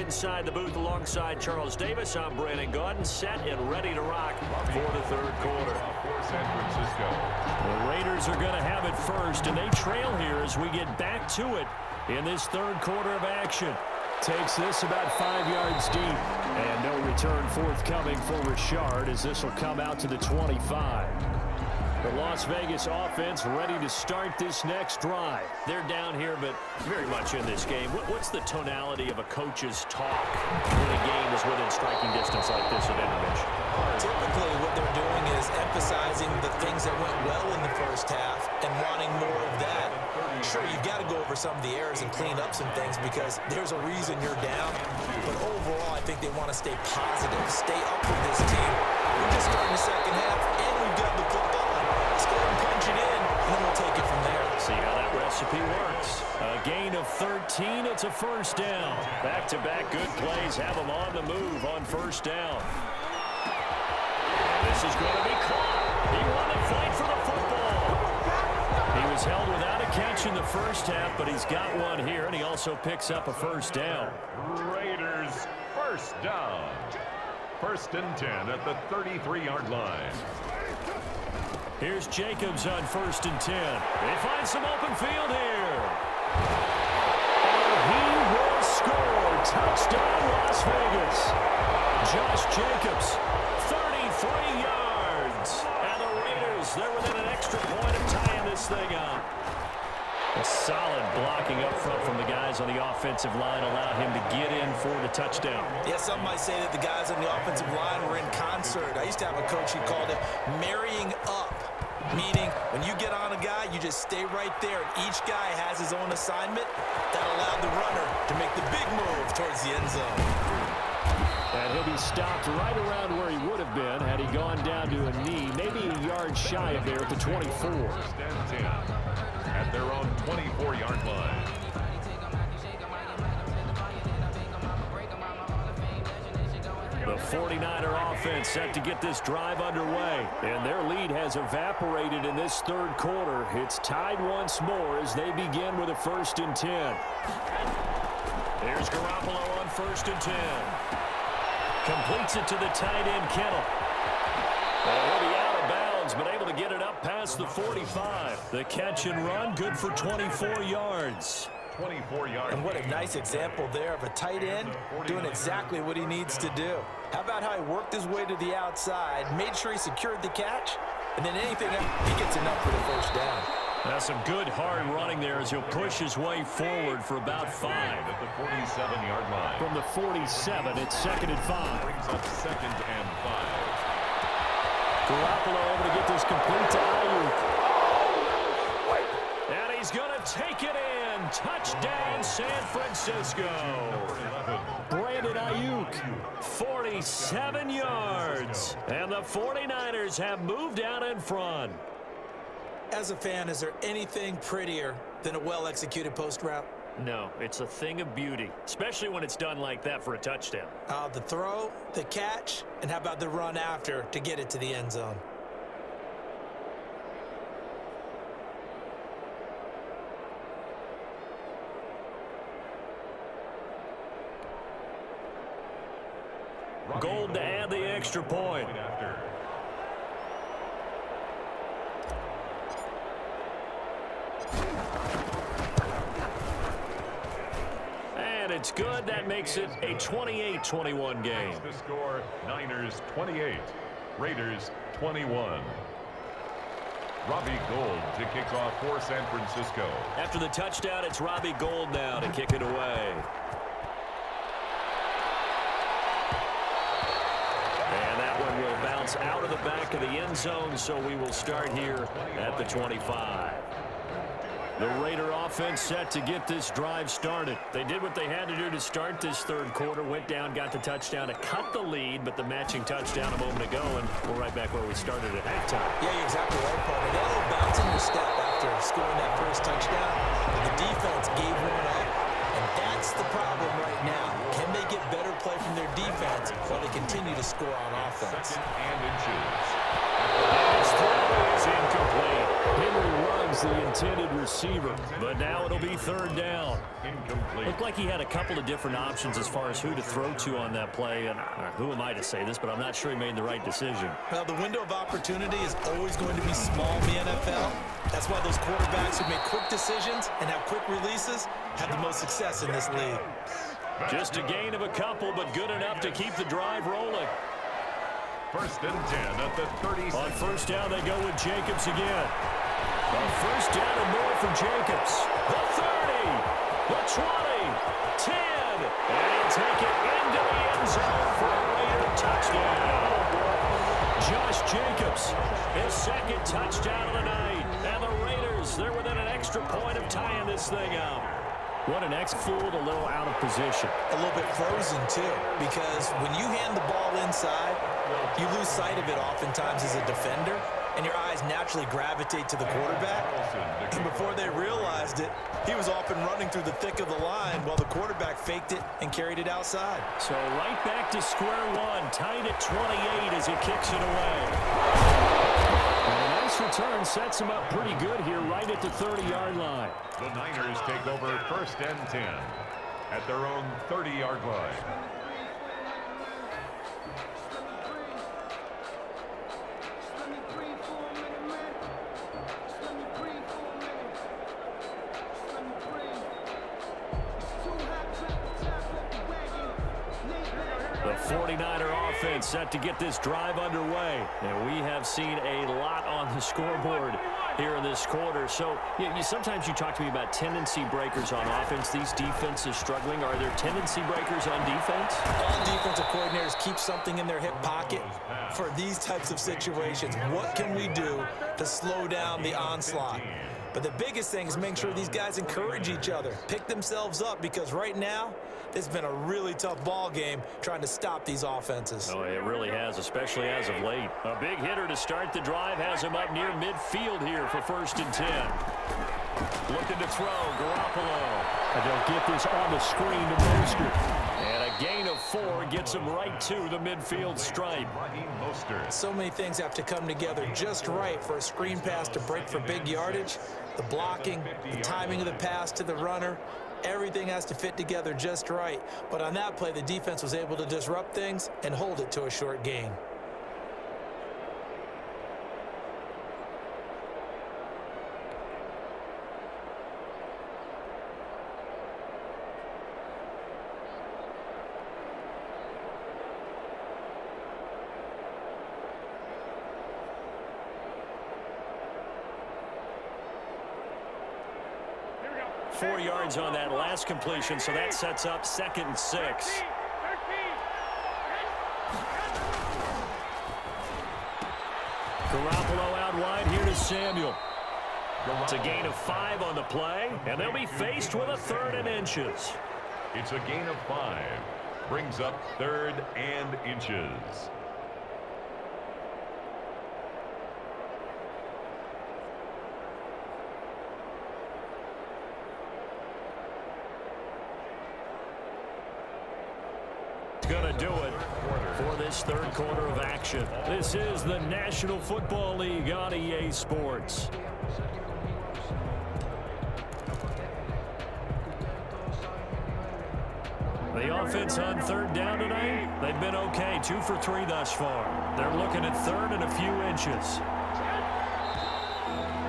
inside the booth alongside Charles Davis. I'm Brandon Gaudin, set and ready to rock for the third quarter. San Francisco. The Raiders are going to have it first, and they trail here as we get back to it in this third quarter of action. Takes this about 5 yards deep, and no return forthcoming for Richard as this will come out to the 25. The Las Vegas offense ready to start this next drive. They're down here, but very much in this game. What's the tonality of a coach's talk when a game is within striking distance like this at intermission? Typically, what they're doing is emphasizing the things that went well in the first half and wanting more of that. Sure, you've got to go over some of the errors and clean up some things because there's a reason you're down. But overall, I think they want to stay positive, stay up with this team. We're just starting the second half, and we've got the football. Let's go ahead and punch it in, and then we'll take it from there. See how that recipe works. A gain of 13, it's a first down. Back-to-back good plays have them on the move on first down. And this is going to be caught. He won the fight for the football. He was held without a catch in the first half, but he's got one here, and he also picks up a first down. Raiders first down. First and 10 at the 33-yard line. Here's Jacobs on first and 10. They find some open field here. And he will score. Touchdown, Las Vegas. Josh Jacobs, 33 yards. And the Raiders, they're within an extra point of tying this thing up. A solid blocking up front from the guys on the offensive line allowed him to get in for the touchdown. Yeah, some might say that the guys on the offensive line were in concert. I used to have a coach who called it marrying up, meaning when you get on a guy, you just stay right there. And each guy has his own assignment. That allowed the runner to make the big move towards the end zone. And he'll be stopped right around where he would have been had he gone down to a knee, maybe a yard shy of there at the 24. First and 10 at their own 24-yard line. The 49er offense set to get this drive underway. And their lead has evaporated in this third quarter. It's tied once more as they begin with a first and 10. There's Garoppolo on first and 10. Completes it to the tight end, Kittle. He'll be out of bounds, but able to get it up past the 45. The catch and run, good for 24 yards. 24 yards. And what a nice example there of a tight end doing exactly what he needs to do. How about how he worked his way to the outside, made sure he secured the catch, and then anything else, he gets enough for the first down. That's some good hard running there as he'll push his way forward for about 5. At the 47-yard line. From the 47, it's second and 5. Brings up second and 5. Garoppolo able to get this complete to Ayuk. And he's going to take it in. Touchdown, San Francisco. Brandon Ayuk, 47 yards. And the 49ers have moved out in front. As a fan, is there anything prettier than a well-executed post route? No, it's a thing of beauty, especially when it's done like that for a touchdown. The throw, the catch, and how about the run after to get it to the end zone? Gold to add the extra point. And it's good. That makes it a 28-21 game. The score, Niners 28, Raiders 21. Robbie Gould to kick off for San Francisco. After the touchdown, it's Robbie Gould now to kick it away. And that one will bounce out of the back of the end zone, so we will start here at the 25. The Raider offense set to get this drive started. They did what they had to do to start this third quarter, went down, got the touchdown to cut the lead, but the matching touchdown a moment ago, and we're right back where we started at halftime. Yeah, you're exactly right, Paul. They got a little bounce in their step after scoring that first touchdown. The defense gave one up, and that's the problem right now. Can they get better play from their defense defense while they continue to score on offense. Second and inches. His throw is incomplete. Henry runs the intended receiver, but now it'll be third down. Incomplete. Looked like he had a couple of different options as far as who to throw to on that play. And who am I to say this, but I'm not sure he made the right decision. Well, the window of opportunity is always going to be small in the NFL. That's why those quarterbacks who make quick decisions and have quick releases have the most success in this league. Just a gain of a couple, but good enough to keep the drive rolling. First and 10 at the 30. On first down, they go with Jacobs again. On first down and more for Jacobs. The 30, the 20, 10, and he'll take it into the end zone for a Raider touchdown. Josh Jacobs, his second touchdown of the night. And the Raiders, they're within an extra point of tying this thing up. What an fooled a little out of position. A little bit frozen, too, because when you hand the ball inside, you lose sight of it oftentimes as a defender, and your eyes naturally gravitate to the quarterback. And before they realized it, he was off and running through the thick of the line while the quarterback faked it and carried it outside. So right back to square one, tied at 28 as he kicks it away. And a nice return sets him up pretty good here right at the 30-yard line. The Niners take over first and 10 at their own 30-yard line. The 49er offense set to get this drive underway. And we have seen a lot on the scoreboard here in this quarter. So sometimes you talk to me about tendency breakers on offense. These defenses struggling. Are there tendency breakers on defense? All defensive coordinators keep something in their hip pocket for these types of situations. What can we do to slow down the onslaught? But the biggest thing is making sure these guys encourage each other, pick themselves up, because right now, it's been a really tough ball game trying to stop these offenses. Oh, it really has, especially as of late. A big hitter to start the drive has him up near midfield here for first and 10. Looking to throw, Garoppolo. And they'll get this on the screen to Mostert. And a gain of 4 gets him right to the midfield stripe. So many things have to come together just right for a screen pass to break for big yardage. The blocking, the timing of the pass to the runner, everything has to fit together just right. But on that play, the defense was able to disrupt things and hold it to a short gain. Here 4 yards on that last completion, so that sets up second and 6. Garoppolo out wide here to Samuel. It's a gain of 5 on the play, and they'll be faced with a 3rd and inches. It's a gain of 5. Brings up 3rd and inches. Going to do it for this 3rd quarter of action. This is the National Football League on EA Sports. The offense on 3rd down tonight, they've been okay. 2 for 3 thus far. They're looking at 3rd and a few inches.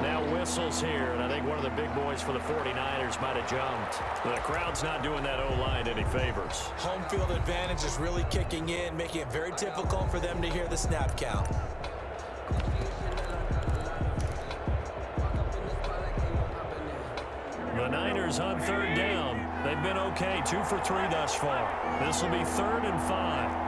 Now whistles here, and I think one of the big boys for the 49ers might have jumped. The crowd's not doing that O-line any favors. Home field advantage is really kicking in, making it very difficult for them to hear the snap count. The Niners on 3rd down. They've been okay. 2 for 3 thus far. This will be 3rd and 5.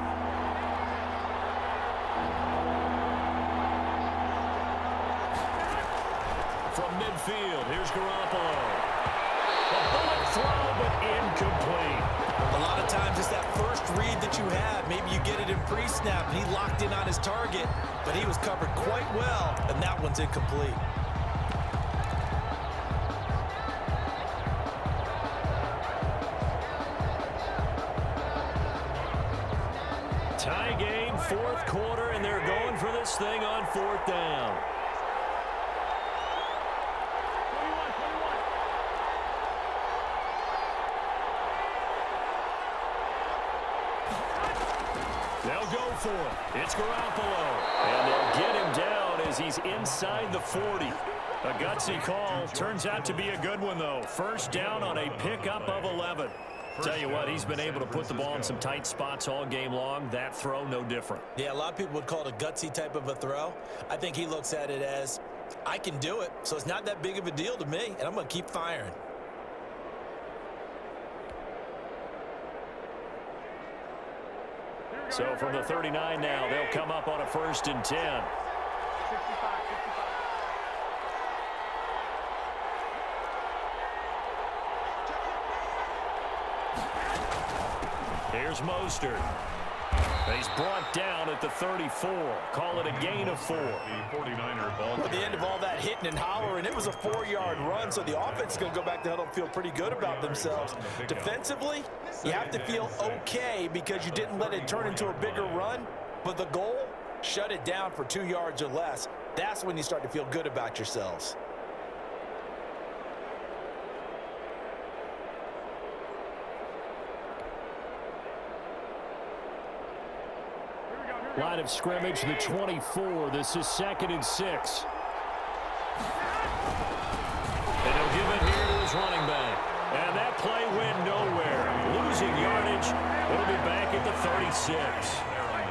From midfield, here's Garoppolo. A bullet throw, but incomplete. A lot of times it's that first read that you have. Maybe you get it in pre-snap, and he locked in on his target, but he was covered quite well, and that one's incomplete. Tie game, fourth quarter, and they're going for this thing on fourth down. They'll go for it. It's Garoppolo. And they'll get him down as he's inside the 40. A gutsy call. Turns out to be a good one, though. First down on a pickup of 11. Tell you what, he's been able to put the ball in some tight spots all game long. That throw, no different. Yeah, a lot of people would call it a gutsy type of a throw. I think he looks at it as, I can do it, so it's not that big of a deal to me, and I'm going to keep firing. So from the 39 now, they'll come up on a 1st and 10. Here's Mostert. He's brought down at the 34. Call it a gain of 4. The 49er ball. At the end of all that hitting and hollering, it was a 4-yard run, so the offense is going to go back to huddle and feel pretty good about themselves. Defensively, you have to feel okay because you didn't let it turn into a bigger run, but the goal, shut it down for 2 yards or less. That's when you start to feel good about yourselves. Line of scrimmage, the 24. This is 2nd and 6. And he'll give it here to his running back. And that play went nowhere. Losing yardage. It'll be back at the 36.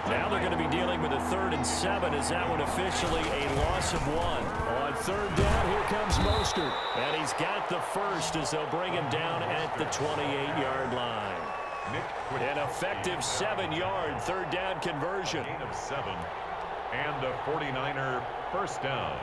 Now they're going to be dealing with a 3rd and 7 as that one officially a loss of 1. On 3rd down, here comes Mostert. And he's got the first as they'll bring him down at the 28-yard line. An effective 7-yard 3rd down conversion. Gain of 7 and a 49er first down.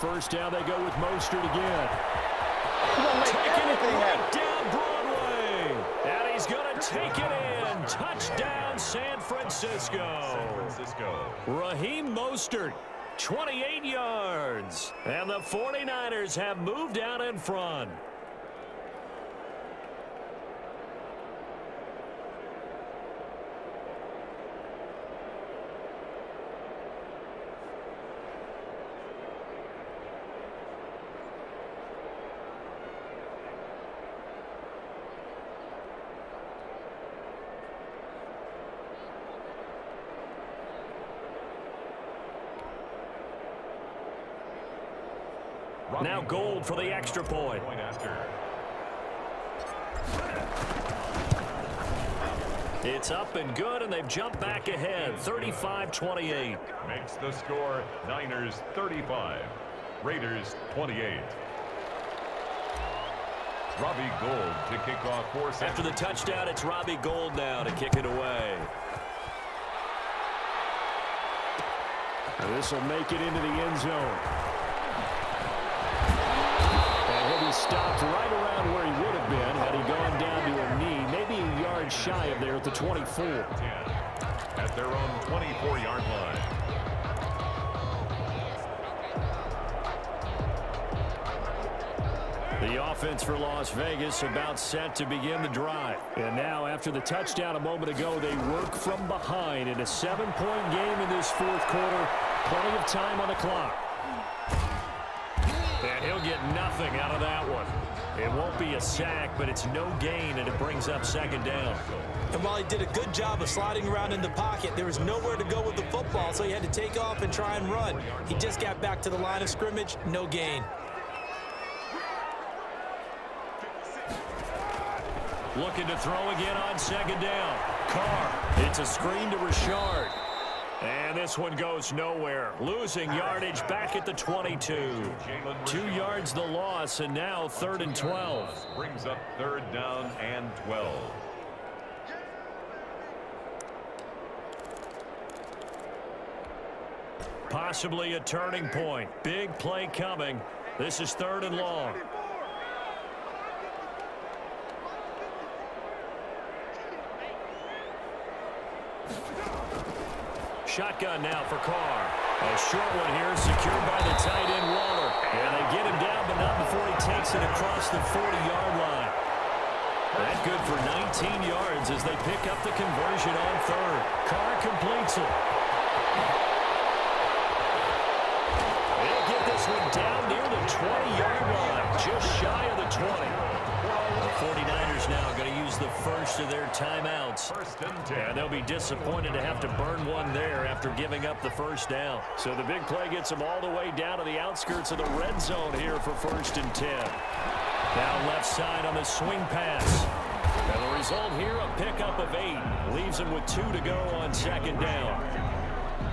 First down, they go with Mostert again. Taking it right down Broadway. And he's going to take it in. Touchdown, San Francisco. Raheem Mostert, 28 yards. And the 49ers have moved out in front. Now Gold for the extra point. It's up and good, and they've jumped back ahead, 35-28. Makes the score Niners 35, Raiders 28. Robbie Gold to kick off for After the touchdown, it's Robbie Gold now to kick it away. This will make it into the end zone. Stopped right around where he would have been had he gone down to a knee, maybe a yard shy of there at the 24. At their own 24-yard line. The offense for Las Vegas about set to begin the drive. And now, after the touchdown a moment ago, they work from behind in a 7-point game in this fourth quarter. Plenty of time on the clock. And he'll get nothing out of that one. It won't be a sack, but it's no gain, and it brings up 2nd down. And while he did a good job of sliding around in the pocket, there was nowhere to go with the football, so he had to take off and try and run. He just got back to the line of scrimmage, no gain. Looking to throw again on 2nd down. Carr. It's a screen to Richard. And this one goes nowhere. Losing yardage back at the 22. 2 yards the loss, and now 3rd and 12. Brings up 3rd down and 12. Possibly a turning point. Big play coming. This is 3rd and long. Shotgun now for Carr. A short one here secured by the tight end Waller. And they get him down, but not before he takes it across the 40-yard line. That's good for 19 yards as they pick up the conversion on 3rd. Carr completes it. They'll get this one down near the 20-yard line, just shy of the 20. The 49ers now going to use the first of their timeouts. And they'll be disappointed to have to burn one there after giving up the first down. So the big play gets them all the way down to the outskirts of the red zone here for 1st and 10. Now left side on the swing pass. And the result here, a pickup of 8. Leaves them with 2 to go on 2nd down.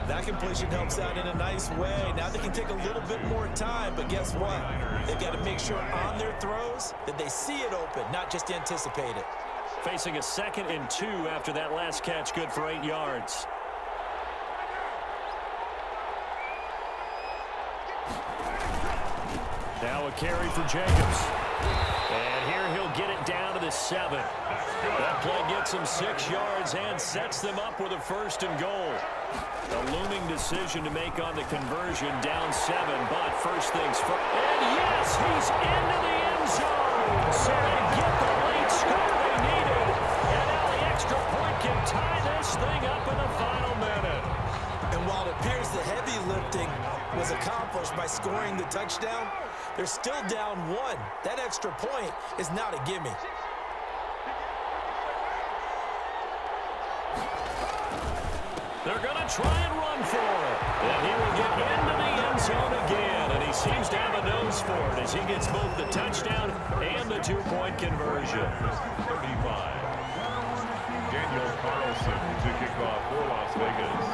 That completion helps out in a nice way. Now they can take a little bit more time, but guess what? They've got to make sure on their throws that they see it open, not just anticipate it. Facing a 2nd and 2 after that last catch, good for 8 yards. Now a carry for Jacobs. And here he'll get it down to the 7. That play gets him 6 yards and sets them up with a 1st and goal. A looming decision to make on the conversion, down 7, but first things first. And yes, he's into the end zone. So they get the late score they needed. And now the extra point can tie this thing up in the final minute. And while it appears the heavy lifting was accomplished by scoring the touchdown, they're still down 1. That extra point is not a gimme. They're going to try and run for it. And he will get into the end zone again. And he seems to have a nose for it as he gets both the touchdown and the 2-point conversion. 35. Daniel Carlson to kick off for Las Vegas.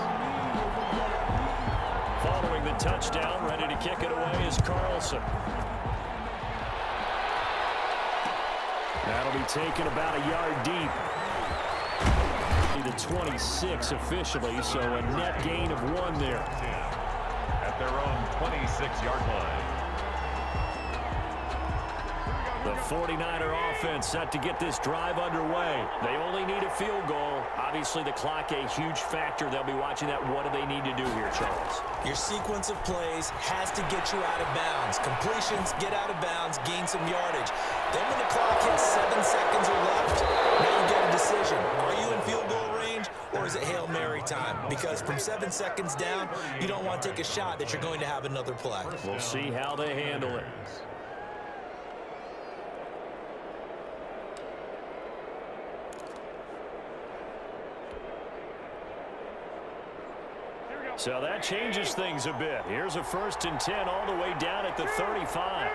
Following the touchdown, ready to kick it away is Carlson. That'll be taken about a yard deep. The 26 officially, so a net gain of 1 there. At their own 26-yard line. The 49er offense set to get this drive underway. They only need a field goal. Obviously, the clock a huge factor. They'll be watching that. What do they need to do here, Charles? Your sequence of plays has to get you out of bounds. Completions, get out of bounds, gain some yardage. Then when the clock hits 7 seconds or left, now you get a decision. Are you in field goal range, or is it Hail Mary time? Because from 7 seconds down, you don't want to take a shot that you're going to have another play. We'll see how they handle it. So that changes things a bit. Here's a 1st and 10 all the way down at the 35.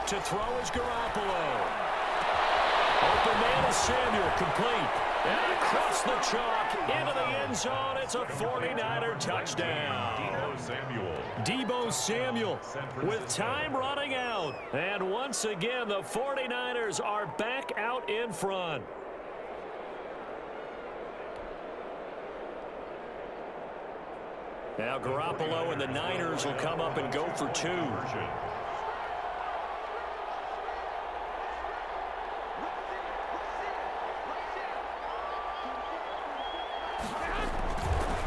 To throw is Garoppolo. Open man is Samuel, complete. And across the chalk, into the end zone. It's a 49er touchdown. Deebo Samuel with time running out. And once again, the 49ers are back out in front. Now Garoppolo and the Niners will come up and go for 2.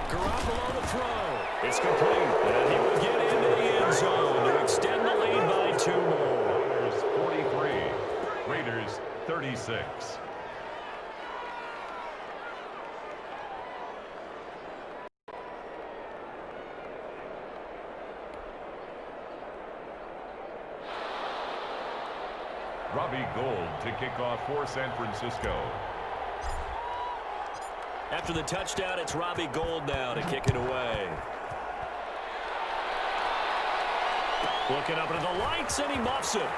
Garoppolo to throw. It's complete. And he will get into the end zone to extend the lead by 2 more. Raiders 43. Raiders 36. Robbie Gould to kick off for San Francisco. After the touchdown, it's Robbie Gould now to kick it away. Looking up into the lights, and he muffs it. And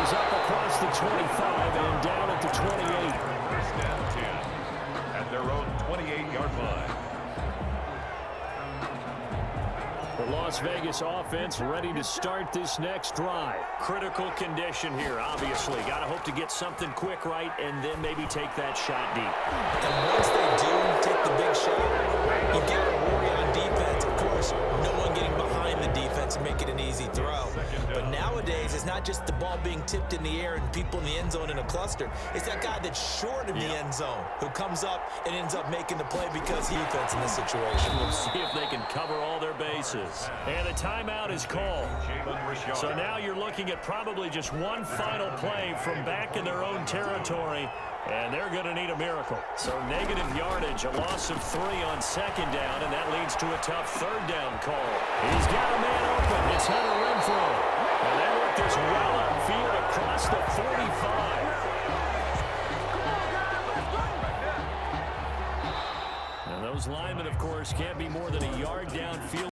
he's up across the 25 and down at the 28. First down 10 at their own 28-yard line. The Las Vegas offense ready to start this next drive. Critical condition here, obviously. Got to hope to get something quick right and then maybe take that shot deep. And once they do take the big shot, you've got to worry on defense. Of course, no one getting behind the defense and make it an easy throw. But nowadays, it's not just the ball being tipped in the air and people in the end zone in a cluster. It's that guy that's short of the end zone who comes up and ends up making the play because he defense in this situation. We'll see if they can cover all their bases. And a timeout is called. So now you're looking at probably just one final play from back in their own territory, and they're going to need a miracle. So negative yardage, a loss of 3 on second down, and that leads to a tough third down call. He's got a man open. It's Hunter Renfrow. And they work this well upfield across the 45. Now those linemen, of course, can't be more than a yard downfield.